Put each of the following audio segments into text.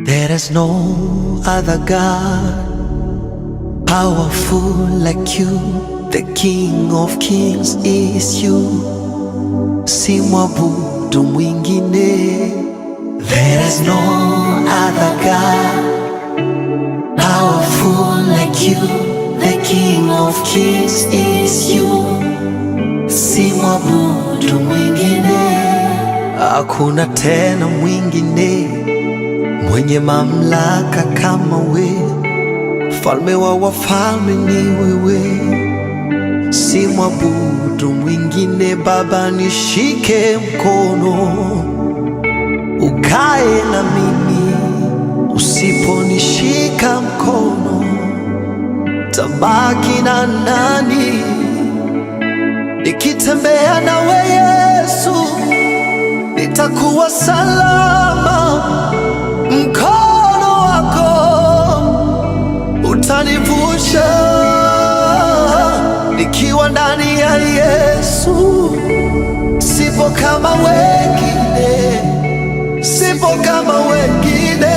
There is no other God powerful like you. The King of Kings is you. Si mwabudu mwingine. There is no other God powerful like you. The King of Kings is you. Si mwabudu mwingine. Hakuna tena mwingine mwenye mamlaka kama we. Mfalme wa wafalme ni wewe. Si mwabudu mwingine. Baba, nishike mkono ukae na mimi. Usiponishika mkono tabaki na nani? Nikitembea nawe Yesu nitakuwa salama. Mkono wako utanivusha. Nikiwa ndani ya Yesu sipo kama wengine, sipo kama wengine.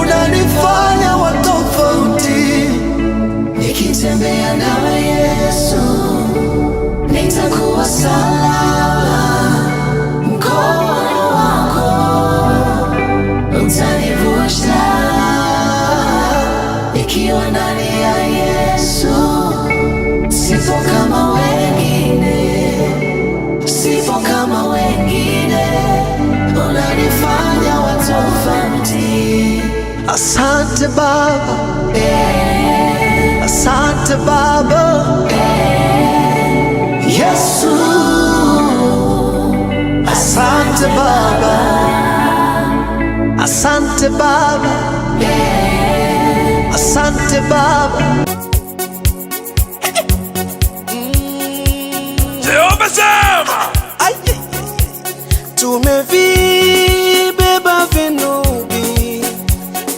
Unanifanya wa tofauti. Nikitembea nawe Yesu nitakuwa salama. Mkono wako utanivusha. Nikiwa ndani ya Yesu sipo kama wengine, sipo kama wengine. Unanifanya wa tofauti. Asante Baba, asante Baba, Yesu. Asante Baba, asante Baba, asante Baba. Jehova sema, tumevibeba vinubi,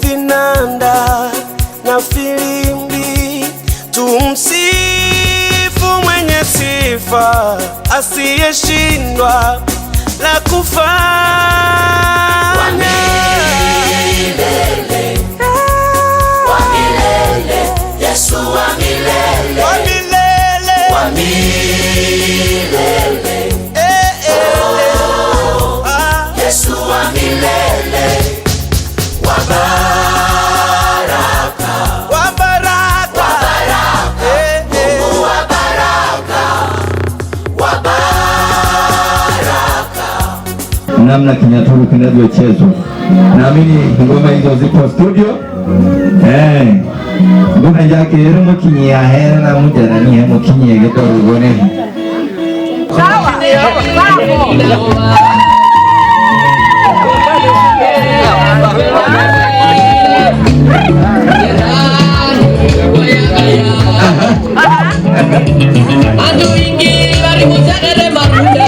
vinanda na filimbi. Tumsifu mwenye sifa, asiyeshindwa la kufanya. Wa milele, Yesu wa milele, Wa milele, wa milele. Yesu wa milele, wa baraka, wa baraka, Mungu wa baraka, wa baraka. Namna Kinyaturu kinavyochezwa, naamini ngoma hizo zipo studio. Ngoma yake rero mukinyi ya hera na mujarani ya mukinyi ya geto rubone. Sawa. Ando ingi bari mutagere marunda.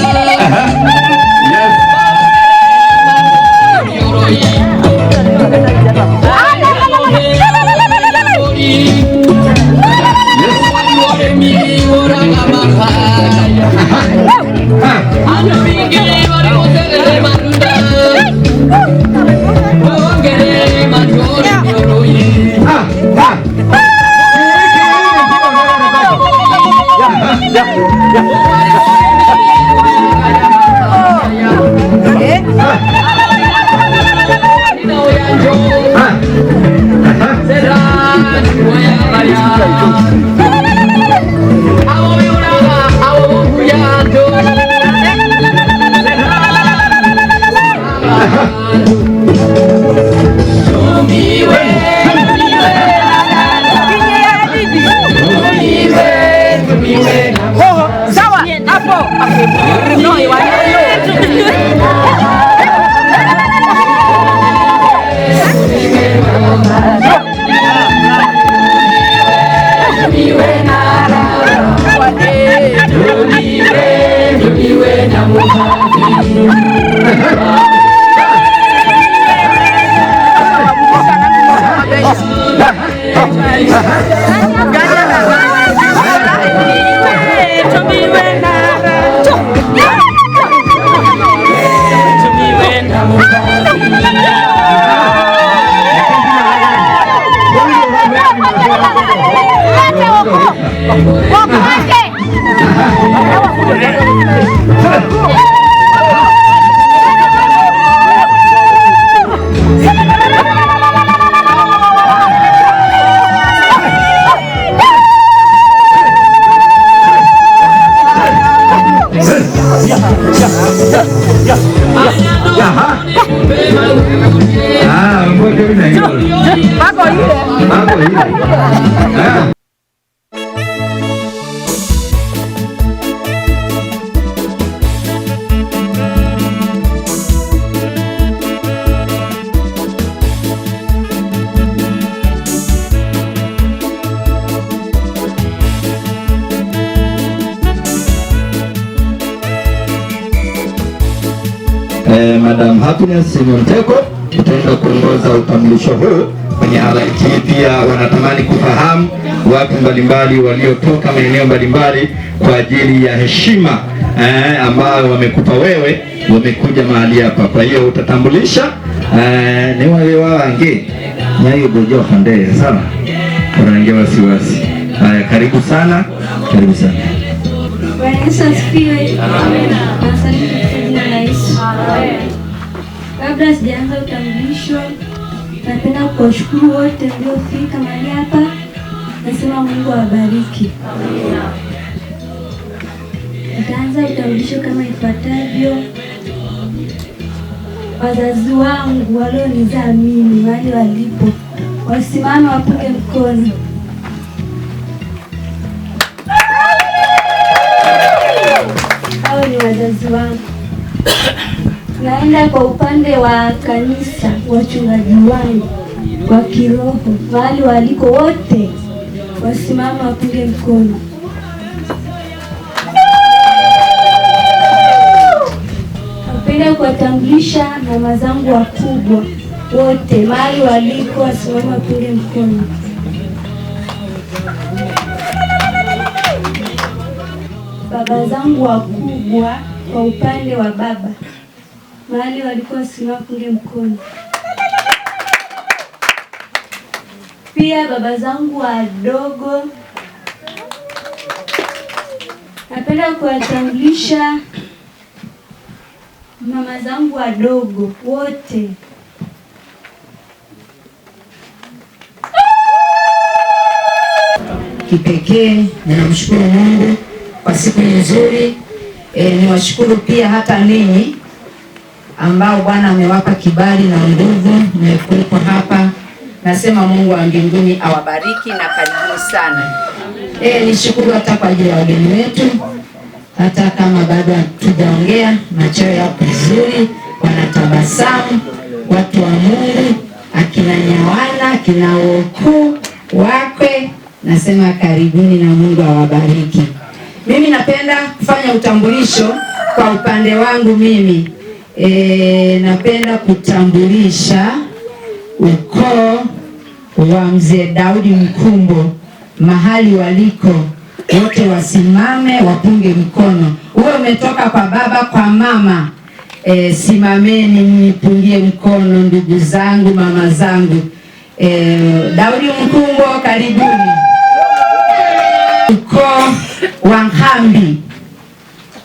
Madam Happiness Mteko itaenda kuongoza utambulisho huu kwenye halaiki. Pia wanatamani kufahamu watu mbalimbali waliotoka maeneo mbalimbali kwa ajili ya heshima ambayo wamekupa wewe, wamekuja mahali hapa. Kwa hiyo utatambulisha ni wale wange nyayo gojo hande sana kurangia wasiwasi. Haya, karibu sana, karibu sana. Kabla sijaanza utambulisho, napenda kuwashukuru wote mliofika mahali hapa. Nasema Mungu awabariki. Nitaanza utambulisho kama ifuatavyo. Wazazi wangu walionizaa mimi mahali walipo, wasimame wapunge mkono. Hao ni wazazi wangu. Naenda kwa upande wa kanisa, wachungaji wangu wa kiroho mahali waliko wote, wasimame wapunge mkono. Napenda kuwatambulisha mama zangu wakubwa wote mahali waliko, wasimame wapunge mkono. Baba zangu wakubwa kwa upande wa baba mahali walikuwa wasimame wapunge mkono. Pia baba zangu wadogo, napenda kuwatambulisha mama zangu wadogo wote. Kipekee ninamshukuru Mungu kwa siku nzuri. Niwashukuru pia hata ninyi ambao Bwana amewapa kibali na nguvu mmekuwepo hapa. Nasema Mungu wa mbinguni awabariki na karibuni sana. Nishukuru hata kwa ajili ya wageni wetu, hata kama bado hatujaongea, macho yao vizuri, wanatabasamu, watu wa Mungu, akina Nyawana, akina Woku wakwe, nasema karibuni na Mungu awabariki. Mimi napenda kufanya utambulisho kwa upande wangu mimi. Napenda kutambulisha ukoo wa Mzee Daudi Mkumbo mahali waliko, wote wasimame wapunge mkono. Uwe umetoka kwa baba, kwa mama, simameni mnipungie mkono ndugu zangu, mama zangu. Daudi Mkumbo, karibuni. Ukoo wa Nkambi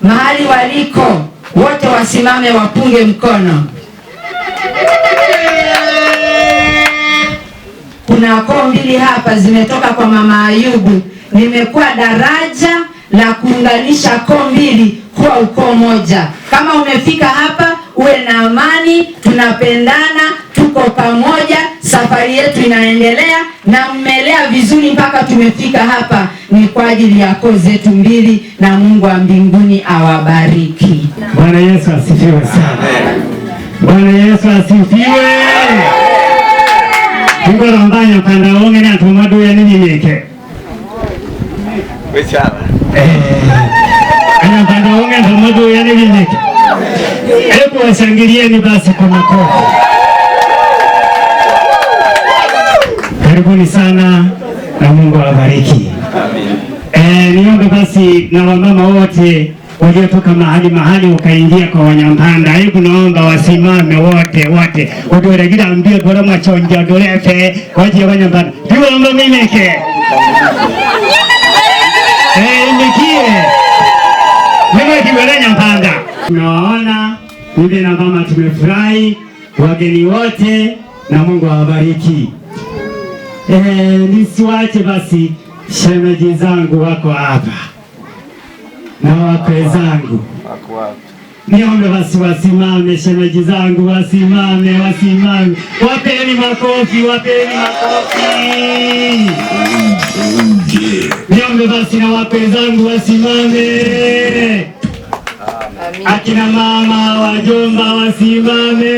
mahali waliko, wote wasimame wapunge mkono. Kuna koo mbili hapa zimetoka kwa Mama Ayubu. Nimekuwa daraja la kuunganisha koo mbili kuwa ukoo moja. Kama umefika hapa, uwe na amani, tunapendana, tuko pamoja, safari yetu inaendelea na mmelea vizuri mpaka tumefika hapa. Ni kwa ajili ya koo zetu mbili na Mungu wa mbinguni awabariki. Bwana Yesu asifiwe sana. Bwana Yesu asifiwe. Ngo rambanya panda onge na tumadu ya nini nike. Wechana. Ana panda onge tumadu ya nini nike. Hebu washangilieni basi kwa makofi. Karibuni sana na Mungu awabariki. Niombe basi na wamama wote waliotoka mahali ukaingia kwa Wanyampanda, hebu naomba wasimame wote udoregira mbio dora mwachonja dorefe waje Wanyampanda. Ndio naomba mimeke. Kigwele Mpanda. Tunawaona bibi na mama, tumefurahi, wageni wote, na Mungu awabariki. Nisiwache basi, shemeji zangu wako hapa na wakwe zangu, niombe basi wasimame, shemeji zangu wasimame, wasimame, wapeni makofi, wapeni makofi. Niombe basi na wakwe zangu wasimame, akina mama wajomba wasimame,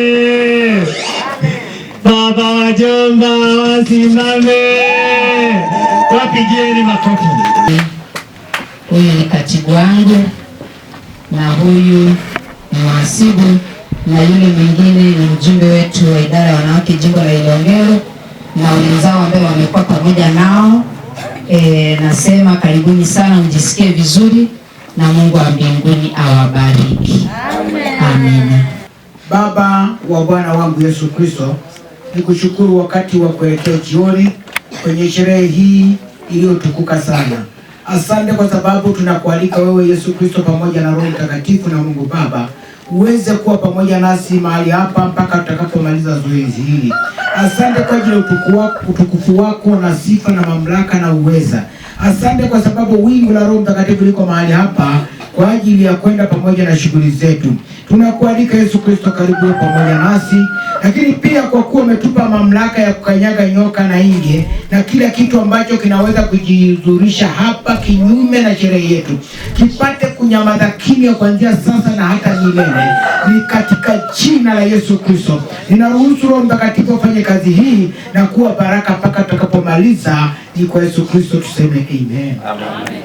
baba wajomba wasimame, wapigieni makofi. Huyu ni katibu wangu na huyu ni mhasibu na yule mwingine ni mjumbe wetu wa idara ya wanawake jimbo la Ilongero na wenzao ambao wamekuwa pamoja nao. Nasema karibuni sana, mjisikie vizuri na Mungu wa mbinguni awabariki. Amina. Baba wa Bwana wangu Yesu Kristo, nikushukuru wakati wa kuelekea jioni kwenye sherehe hii iliyotukuka sana. Asante kwa sababu tunakualika wewe Yesu Kristo pamoja na Roho Mtakatifu na Mungu Baba uweze kuwa pamoja nasi mahali hapa mpaka tutakapomaliza zoezi hili. Asante kwa ajili ya utukufu wako na sifa na mamlaka na uweza. Asante kwa sababu wingu la Roho Mtakatifu liko mahali hapa kwa ajili ya kwenda pamoja na shughuli zetu. Tunakualika Yesu Kristo, karibu pamoja nasi, lakini pia kwa kuwa umetupa mamlaka ya kukanyaga nyoka na inge na kila kitu ambacho kinaweza kujidhurisha hapa kinyume na sherehe yetu, kipate kunyamaza kimya kuanzia sasa na hata milele. Ni katika jina la Yesu Kristo ninaruhusu Roho Mtakatifu afanye kazi hii na kuwa baraka mpaka tutakapomaliza. Ni kwa Yesu Kristo tuseme amen. Amen.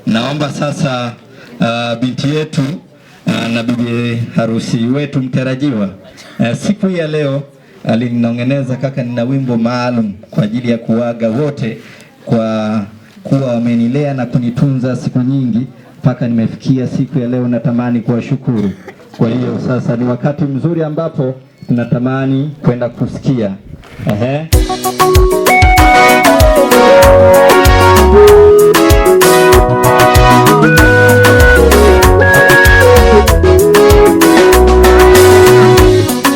Naomba sasa binti yetu na bibi harusi wetu mtarajiwa siku ya leo alinong'eneza, kaka, nina wimbo maalum kwa ajili ya kuaga wote kwa kuwa wamenilea na kunitunza siku nyingi mpaka nimefikia siku ya leo. Natamani kuwashukuru. Kwa hiyo sasa ni wakati mzuri ambapo tunatamani kwenda kusikia.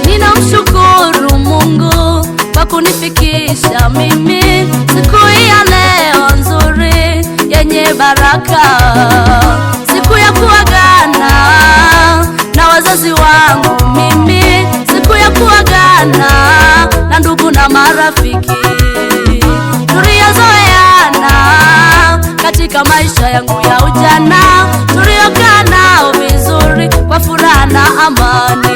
Ninamshukuru Mungu kwa kunifikisha mimi siku ya leo nzuri yenye baraka, siku ya kuagana na wazazi wangu mimi, siku ya kuagana na ndugu na marafiki tuliyozoeana katika maisha yangu ya ujana, tuliokaa nao vizuri kwa furaha na amani.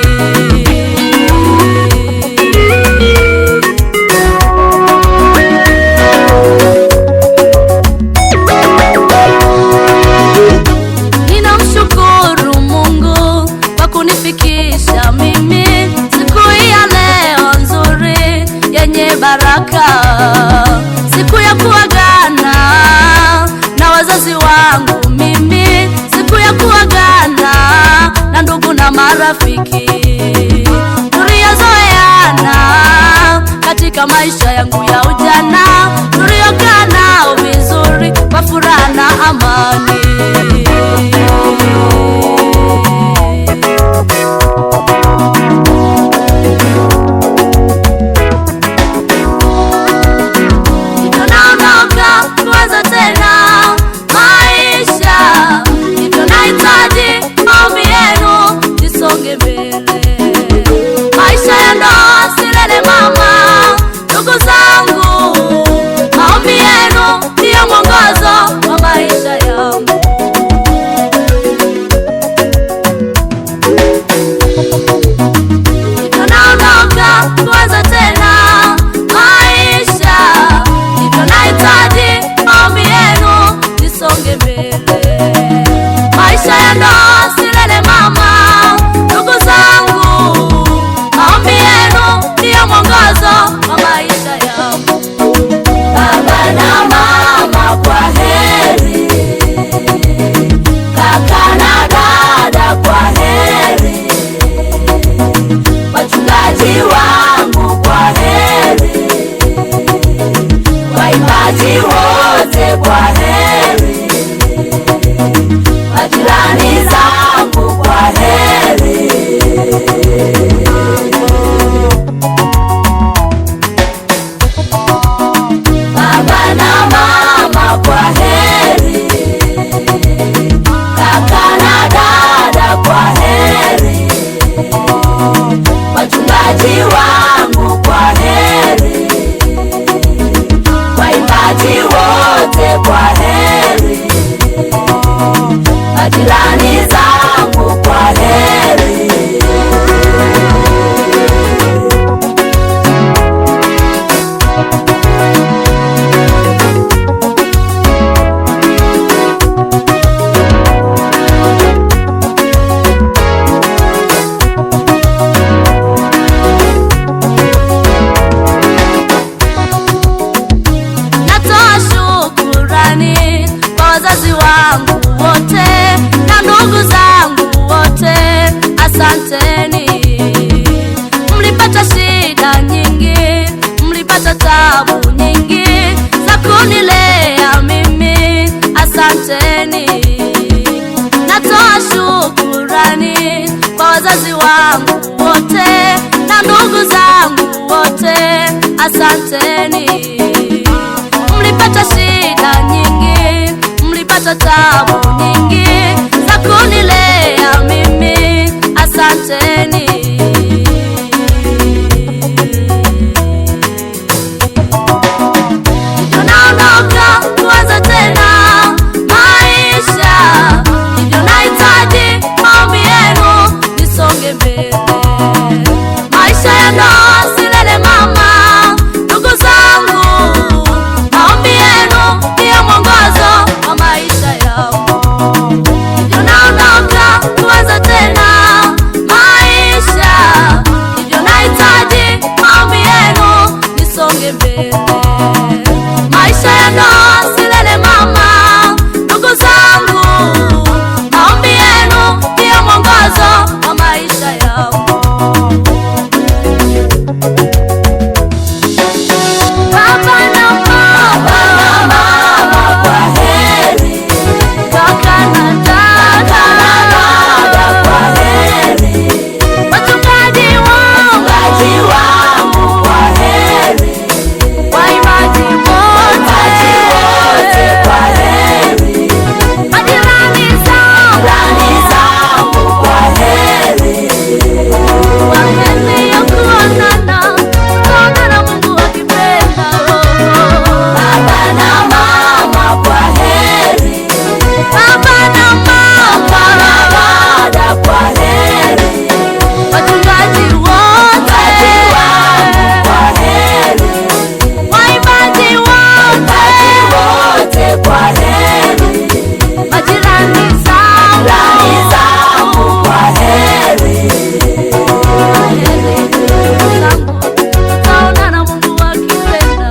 Ninamshukuru Mungu kwa kunifikisha mimi siku ya leo nzuri yenye baraka, siku ya kuagana na wazazi wangu mimi, siku ya kuagana na ndugu na marafiki tuliyozoeana katika maisha yangu ya ujana, tuliokaa nao vizuri kwa furaha na amani. Tunaondoka kuanza tena maisha, hivyo nahitaji maombi yenu nisonge mbele. Maisha ya ndoa silele mama, ndugu zangu, maombi yenu ndiyo mwongozo majirani zangu kwa heri. Wazazi wangu wote na ndugu zangu wote, asanteni. Mlipata shida nyingi, mlipata tabu nyingi za kunilea mimi, asanteni. Natoa shukurani kwa wazazi wangu wote na ndugu zangu wote, asanteni. Mlipata shida nyingi, mlipata tabu nyingi za kunilea mimi, asanteni. Tunaondoka kuanza tena maisha, hivyo nahitaji maombi yenu nisonge mbele. Maisha ya ndoa silele mama, ndugu zangu, maombi yenu ndiyo mwongozo wa maisha yangu. Hivyo naondoka kuanza tena maisha, hivyo nahitaji maombi yenu nisonge mbele. Maisha ya ndoa silele mama, ndugu zangu, maombi yenu ndiyo mwongozo wa maisha yangu. Baba na mama kwa heri, kaka na dada kwa heri, wachungaji wangu kwa heri, waimbaji wote kwa heri, majirani zangu kwa heri. Waheri ya kuonana Mungu akipenda. Baba na mama kwa heri, baba na mama kwa heri, wachungaji wote kwa heri, waimbaji wote kwa heri, majirani zangu kwa heri. Tutaonana Mungu akipenda.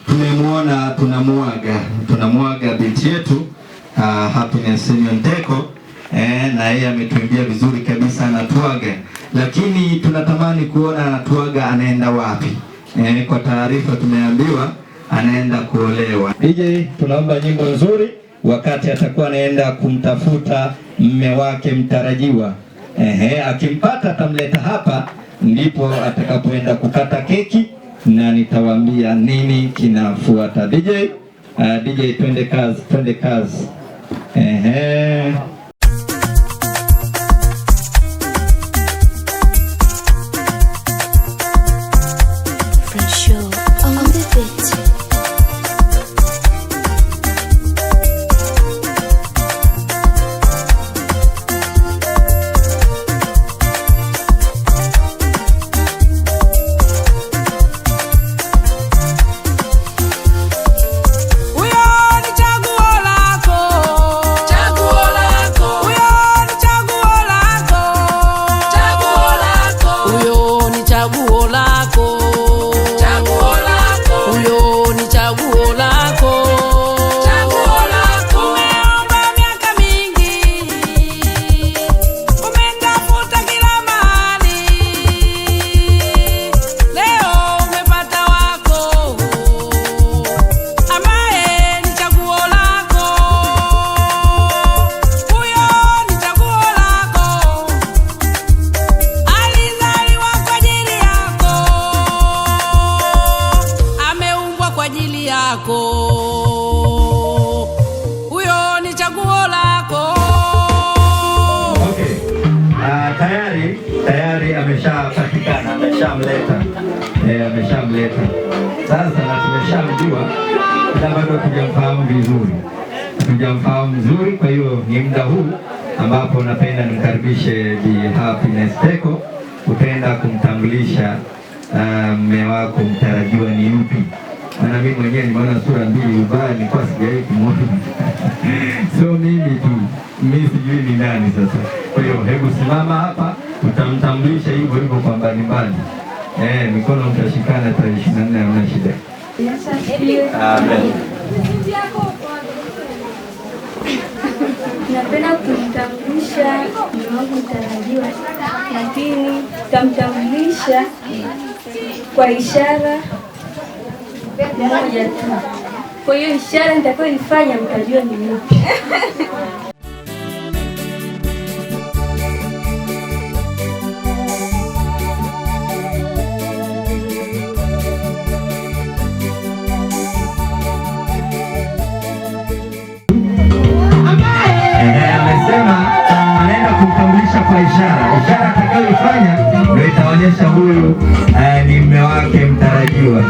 Tumemwona, tunamwaga binti yetu Happiness Nyondeko, na yeye ametuimbia vizuri kabisa, anatuaga, lakini tunatamani kuona anatuaga anaenda wapi. Kwa taarifa tumeambiwa anaenda kuolewa. DJ, tunaomba nyimbo nzuri wakati atakuwa anaenda kumtafuta mme wake mtarajiwa. Akimpata atamleta hapa, ndipo atakapoenda kukata keki na nitawaambia nini kinafuata. DJ, twende kazi, twende kazi. Tayari ameshapatikana, ameshamleta sasa, na tumeshamjua, ila bado hatujamfahamu vizuri. Kwa hiyo ni muda huu ambapo napenda nimkaribishe Bi Happiness Teko, utaenda kumtambulisha mme wako mtarajiwa ni yupi. Maana mimi mwenyewe nimeona sura mbili ubaya, nilikuwa sijawahi kumwona. Sio mimi tu, mimi sijui ni nani sasa. Kwa hiyo hebu simama hapa, utamtambulisha hivyo kwa mbalimbali. Mikono mtashikana tarehe 24, hamna shida. Amen. Napenda kumtambulisha mume wangu mtarajiwa, lakini tamtambulisha kwa ishara moja tu. Kwa hiyo ishara nitakayoifanya mtajua ni nini. Amesema anaenda kumtambulisha kwa ishara. Ishara atakayoifanya ndio itaonyesha huyu ni mume wake mtarajiwa.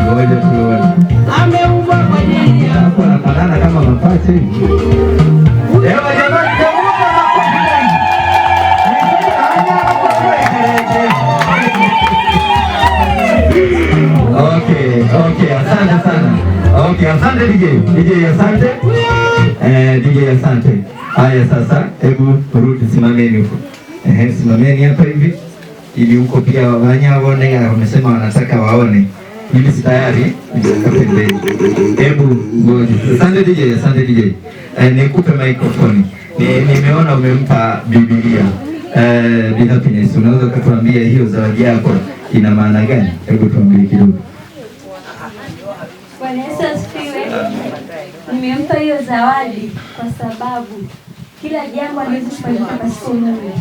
Ngoja tuone. Ameumbwa kwa ajili ya hapo, anafanana kama mapacha hivi. Ewa jamani, Okay, asante sana. Okay, asante DJ asante. DJ asante. Haya sasa, hebu rudi, simameni huko. Simameni hapa hivi ili huko pia waone, wamesema wanataka waone. Mimi si tayari, pembeni. Hebu ngoja. Asante DJ. Nikupe microphone. Nimeona umempa Biblia. Bi Happiness, unaweza kutuambia hiyo zawadi yako ina maana gani? Hebu tuambie kidogo. Bwana Yesu asifiwe. Nimempa hiyo zawadi kwa sababu kila jambo haliwezi kufanyika pasipo Mungu.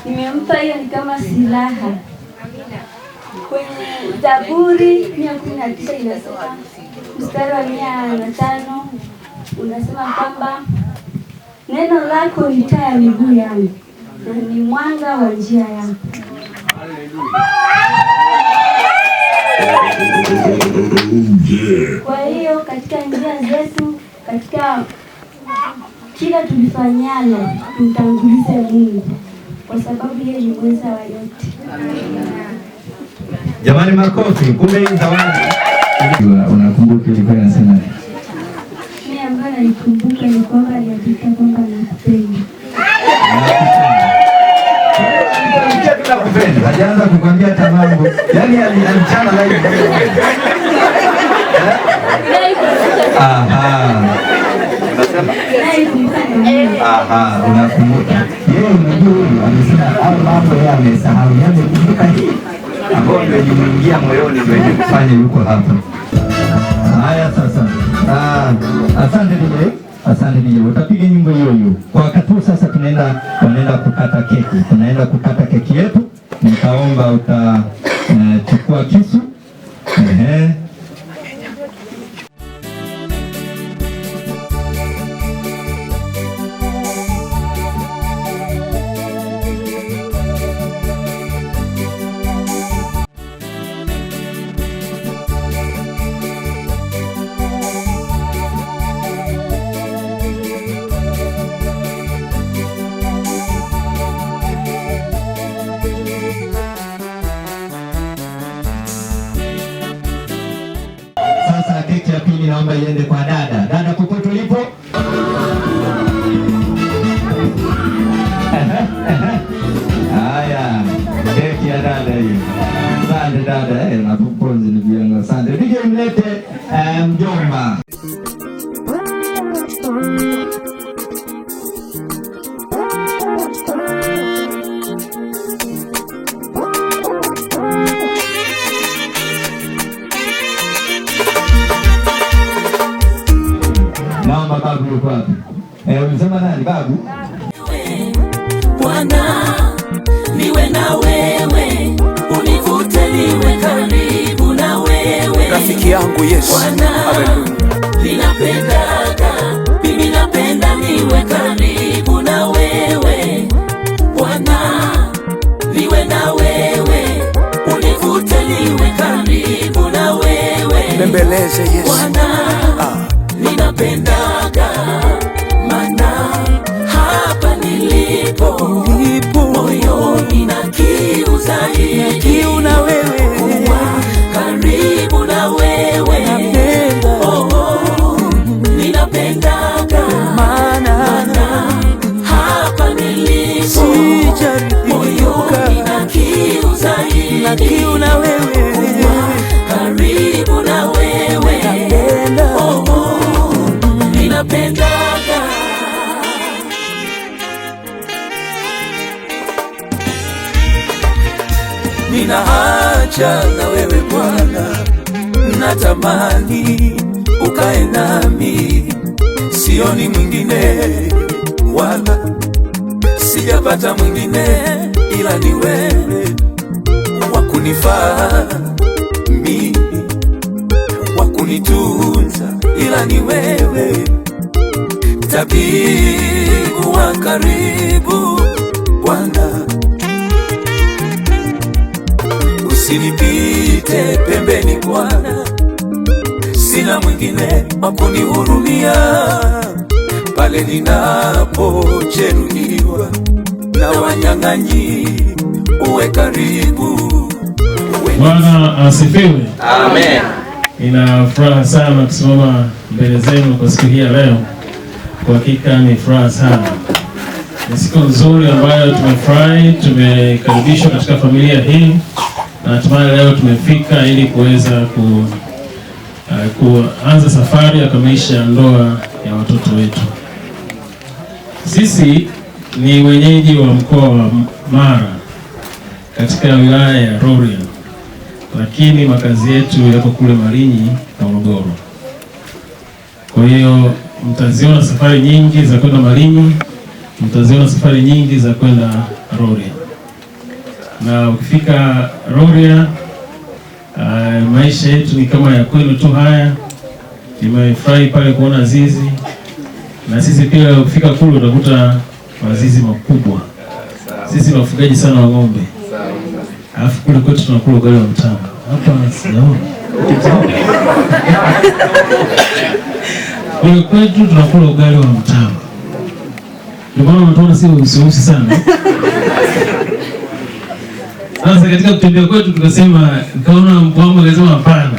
Nimempa hiyo ni kama silaha. Kwenye Zaburi 119 inasema mstari wa 105 unasema kwamba neno lako ni taa ya miguu yangu na ni mwanga wa njia yangu. Kwa hiyo katika njia zetu, katika kila tulifanyalo, tumtangulize Mungu kwa sababu yeye ni mweza wa yote. Jamani, makofi. Kumbe hii zawadi unakumbuka ilikuwa inasema nini? Mimi ambaye naikumbuka ni kwamba aliandika kwamba nakupenda. Nakupenda. Hajaanza kukwambia hata mambo. Yaani alichana live. Aha. naye kumfanya. Aha, unakumbuka. Yeye unajua huyu amesema au mambo yeye amesahau. Yamekumbuka hii. Ambao ndio imeingia moyoni ndio kufanya yuko hapa. Haya sasa. Asante DJ. Asante DJ. Utapiga nyimbo hiyo hiyo. Kwa wakati huu sasa tunaenda kukata keki. Tunaenda kukata keki yetu. Nitaomba utachukua kisu. Sasa keki ya pili naomba iende kwa dada. Dada popote ulipo. Haya, keki ya dada hiyo. Asante dada, na popote ni vyangu. Asante. Nije mlete mjomba. Mama babu yuko wapi? Unasema nani babu? Bwana niwe na wewe, univute niwe karibu na wewe. Rafiki yangu Yesu. Haleluya. Ninapendaga, mimi napenda niwe karibu na wewe. Bwana niwe na wewe, univute niwe karibu na wewe. Mbembeleze Yesu. Bwana ninapendaga, mana hapa nilipo moyoni na kiu zaidi, kiu na wewe, kuwa karibu na wewe. Ninapendaga, mana hapa nilipo moyoni na kiu zaidi, na kiu na wewe, kuwa karibu na wewe. Ninapendaga, nina haja na wewe Bwana, natamani ukae nami, sioni mwingine wala sijapata mwingine ila ni wewe, wakunifaa mimi, wakunitunza ila ni wewe, tabibu wa karibu Bwana, usinipite pembeni Bwana, sina mwingine wa kunihurumia pale ninapojeruhiwa na wanyang'anyi, uwe karibu. Bwana asifiwe. Amen. Nina furaha sana kusimama mbele zenu kwa siku hii ya leo. Kwa hakika ni furaha sana. Ni siku nzuri ambayo tumefurahi, tumekaribishwa katika familia hii na hatimaye leo tumefika ili kuweza kuanza safari ya kukamilisha ndoa ya watoto wetu. Sisi ni wenyeji wa mkoa wa Mara katika wilaya ya Rorya, lakini makazi yetu yako kule Malinyi, Morogoro. Kwa hiyo mtaziona safari nyingi za kwenda Malinyi, mtaziona safari nyingi za kwenda Rorya. Na ukifika Rorya, maisha yetu ni kama ya kwenu tu haya. Nimefurahi pale kuona zizi, na sisi pia ukifika kule utakuta mazizi makubwa. Sisi ni wafugaji sana wa ng'ombe. Alafu kule kwetu tunakula ugali wa mtama. Hapa sijaona. Kule kwetu tunakula ugali wa mtama. Ndio maana unatuona sio usiusi sana. Sasa katika kutembea kwetu tukasema, nikaona mpango lazima hapana,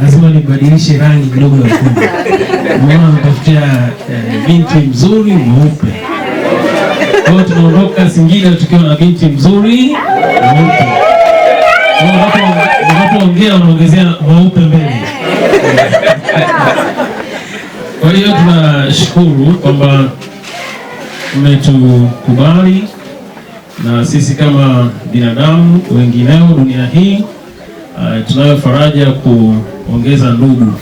lazima nibadilishe rangi kidogo ya kundi. Maana nitafutia binti mzuri mweupe. Kwa hiyo tunaondoka Singida tukiwa na binti mzuri mweupe. Unapoongea unaongezea mweupe mbele. Kwa Kwa hiyo tunashukuru kwamba mmetukubali na sisi kama binadamu wengineo dunia hii tunayo faraja kuongeza ndugu,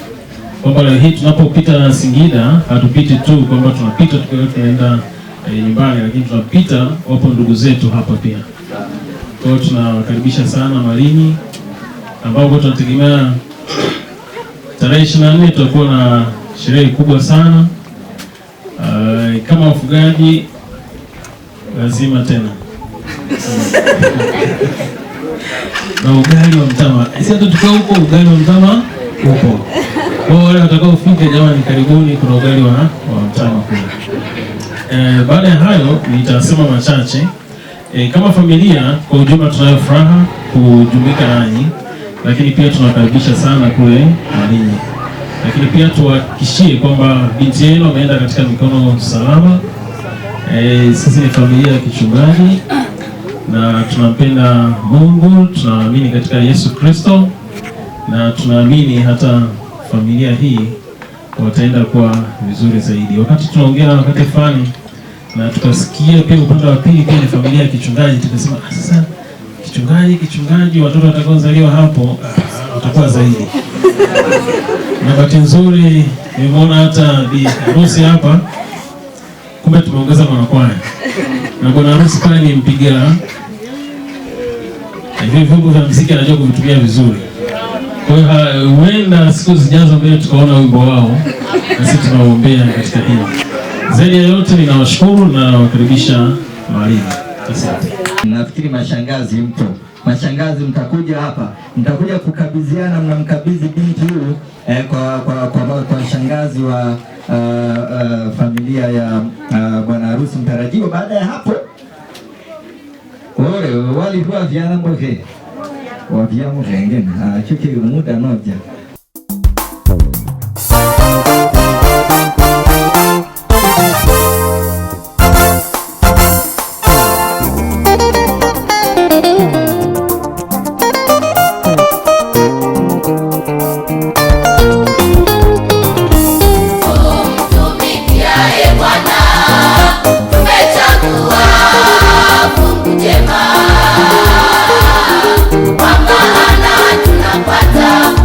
kwamba leo hii tunapopita Singida hatupiti tu kwamba tunapita tunaenda nyumbani, lakini tunapita wapo ndugu zetu hapa pia. Kwa hiyo tunawakaribisha sana Malinyi, ambapo tunategemea tarehe 24 tutakuwa na sherehe kubwa sana. Kama wafugaji lazima tena na ugali wa mtama. Si hata tukao huko ugali wa mtama huko. Kwa wale watakaofika, jamani, karibuni, kuna ugali wa mtama kule. Baada ya hayo nitasema machache. Kama familia kwa ujumla tunayo furaha kujumuika nanyi, lakini pia tunakaribisha sana kule Malinyi. Lakini pia tuhakikishie kwamba binti yenu ameenda katika mikono salama. Sisi ni familia ya kichungaji na tunampenda Mungu, tunaamini katika Yesu Kristo, na tunaamini hata familia hii wataenda kuwa vizuri zaidi. Wakati tunaongea wakati fulani na tukasikia pia upande wa pili pia ni familia ya kichungaji, tukasema sasa kichungaji watoto watakaozaliwa hapo watakuwa zaidi. Na bahati nzuri nimeona hata bi harusi hapa, kumbe tumeongeza mwanakwaya. Na bwana harusi pale ni mpiga hivyo vyombo vya muziki, anajua kuvitumia vizuri. Kwa hiyo huenda siku zijazo mbele tukaona wimbo wao, na sisi tunawaombea katika hilo. Zaidi ya yote ninawashukuru na nawakaribisha Malinyi. Asante. Nafikiri mashangazi mpo. Mashangazi mtakuja hapa, mtakuja kukabidhiana, mnamkabidhi binti huyu kwa shangazi wa familia ya bwana harusi mtarajiwa. Baada ya hapo ole wali huwa vyana mbohe wa vyamo ngena chuki muda noja.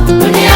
Dunia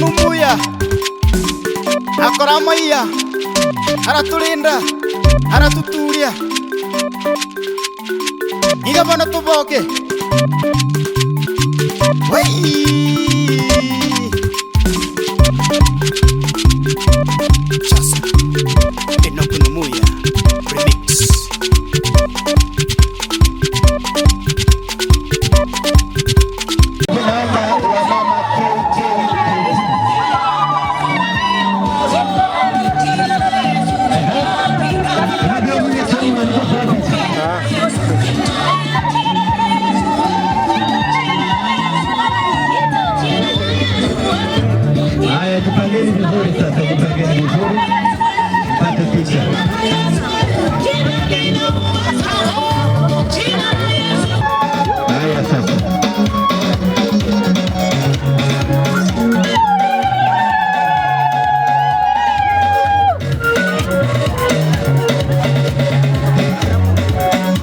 Numuya akora maiya aratulinda aratutulia igabana tuboke Chasa Enoku Numuya remix. Haya, jipangeni vizuri sasa, jipangeni vizuri mpate picha. Haya sasa.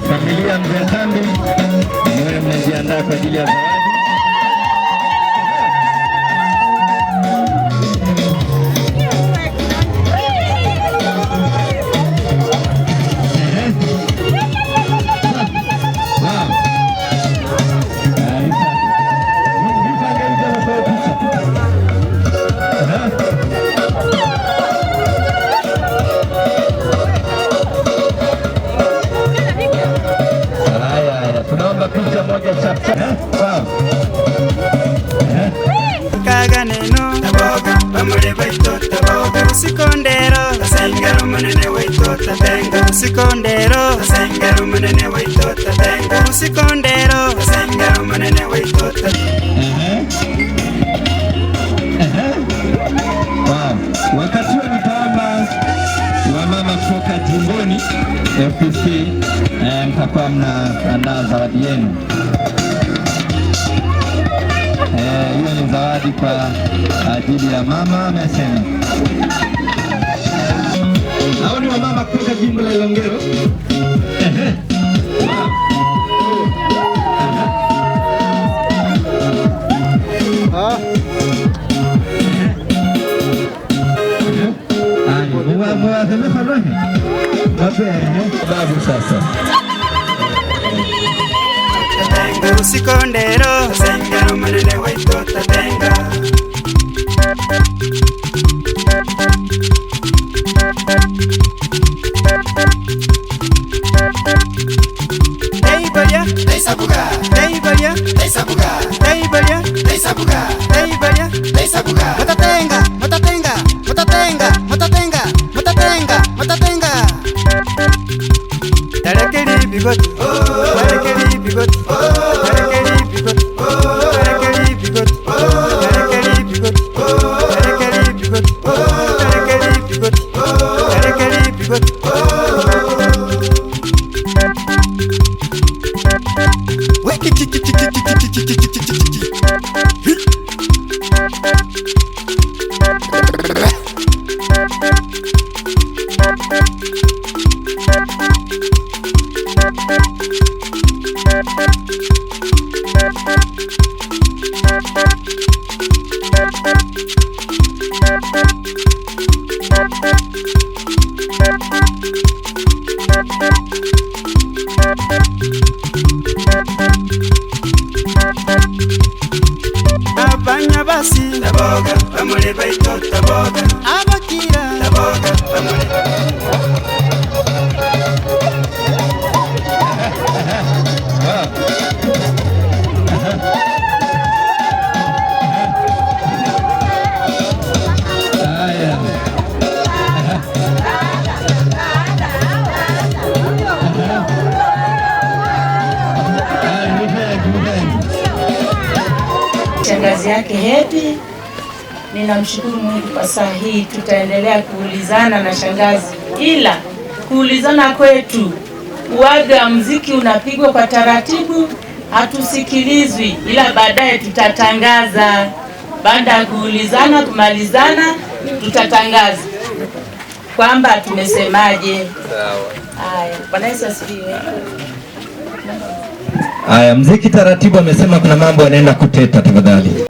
Familia Mzee Tambi, mwe mnajiandaa kwa ajili ya zawadi. Kaga neno taboga bamule baito taboga sikondero asengero manene waito tabenga sikondero asengero manene waito tabenga sikondero asengero manene waito Wakati wa mtamba wa mama kutoka jimboni FPC mtakuwa mnaandaa zawadi yenu. Hiyo ni zawadi kwa ajili ya mama amesema. Hao ni wamama kutoka jimbo la Ilongero. Babu sasa. Sikondero sengero manene waito tabenga Hey balia hey sabuga hey balia hey sabuga hey balia hey sabuga hey balia hey sabuga matatenga matatenga matatenga matatenga matatenga matatenga Darekeli bigoti darekeli bigoti Abanya basi taboga bamule baito taboga abakira taboga bamule Shangazi yake Happy, ninamshukuru Mungu kwa saa hii. Tutaendelea kuulizana na shangazi, ila kuulizana kwetu uaga mziki unapigwa kwa taratibu, hatusikilizwi, ila baadaye tutatangaza. Baada ya kuulizana kumalizana, tutatangaza kwamba tumesemaje. Haya, Bwana Yesu asifiwe. Haya, mziki taratibu amesema kuna mambo yanaenda kuteta, tafadhali.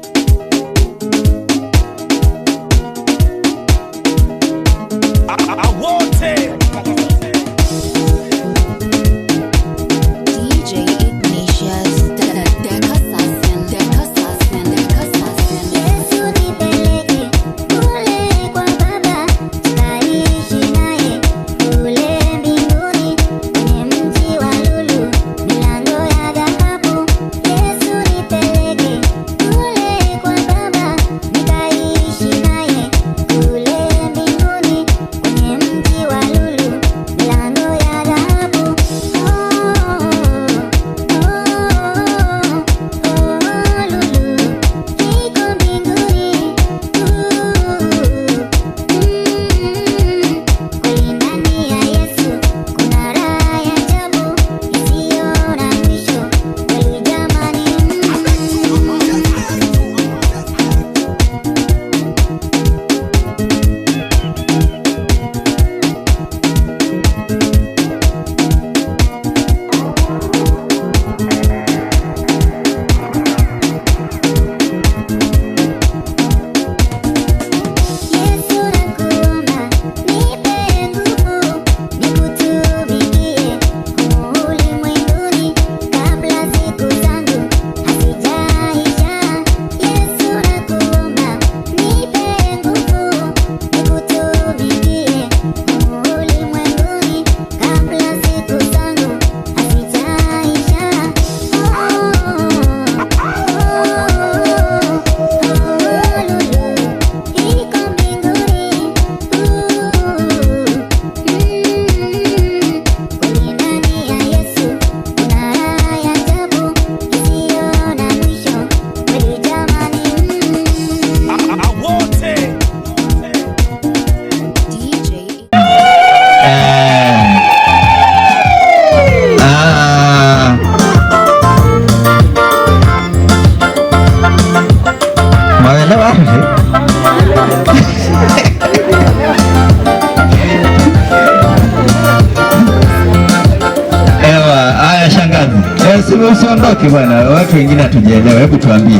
usiondoke bwana, watu wengine hatujaelewa. Hebu tuambie,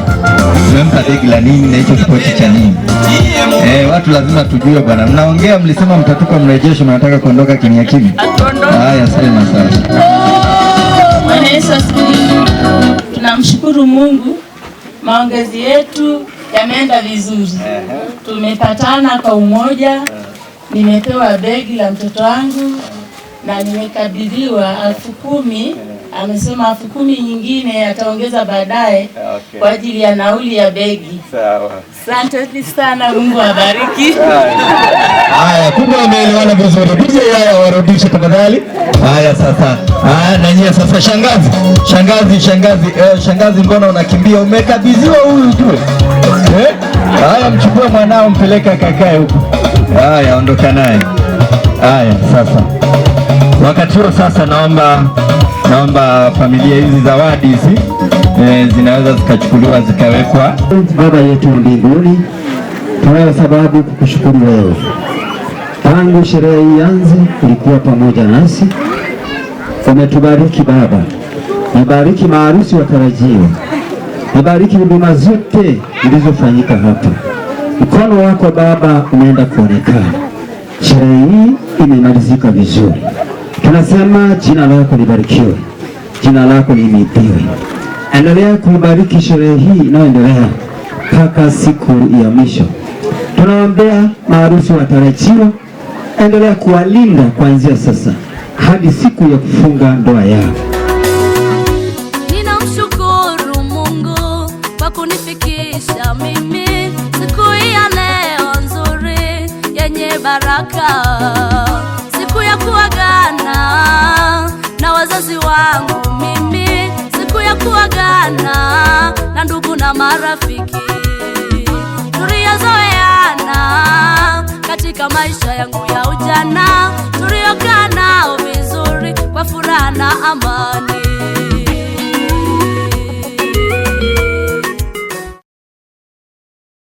tumempa begi la nini na hicho kipochi cha nini? Watu lazima tujue bwana. Mnaongea, mlisema mtatupa mrejesho, mnataka kuondoka kimya kimya. Haya, sema sasa. Bwana Yesu asifiwe. Tunamshukuru Mungu, maongezi yetu yameenda vizuri. Tumepatana kwa umoja. Nimepewa begi la mtoto wangu na nimekabidhiwa 10,000. Amesema 10,000 nyingine ataongeza baadaye kwa ajili ya nauli ya begi. Sawa. Asante sana, Mungu awabariki. Haya, kumbe wameelewana vizuri. DJ haya warudishe tafadhali. Haya sasa. Na nyie sasa shangazi mbona unakimbia? Umekabidhiwa huyu tu. Haya, mchukue mwanao mpeleke akakae huko. Haya, ondoka naye. Haya sasa. Wakati huo sasa naomba familia hizi zawadi hizi zinaweza zikachukuliwa zikawekwa. Baba yetu mbinguni, tunayo sababu kukushukuru wewe. Tangu sherehe hii ianze ulikuwa pamoja nasi. Umetubariki Baba. Nibariki maharusi watarajiwa. Nibariki huduma zote zilizofanyika hapa. Mkono wako Baba umeenda kuonekana. Sherehe hii imemalizika vizuri. Tunasema jina lako libarikiwe. Jina lako lihimidiwe. Endelea kuibariki sherehe hii inayoendelea mpaka siku ya mwisho. Tunaombea maharusi watarajiwa, endelea kuwalinda kuanzia sasa hadi siku ya kufunga ndoa yao. Ninamshukuru Mungu kwa kunifikisha mimi siku ya leo nzuri yenye baraka, siku ya kuagana na wazazi wangu mimi, siku ya kuagana na ndugu na marafiki tuliyozoeana katika maisha yangu ya ujana, tuliokaa nao vizuri kwa furaha na amani.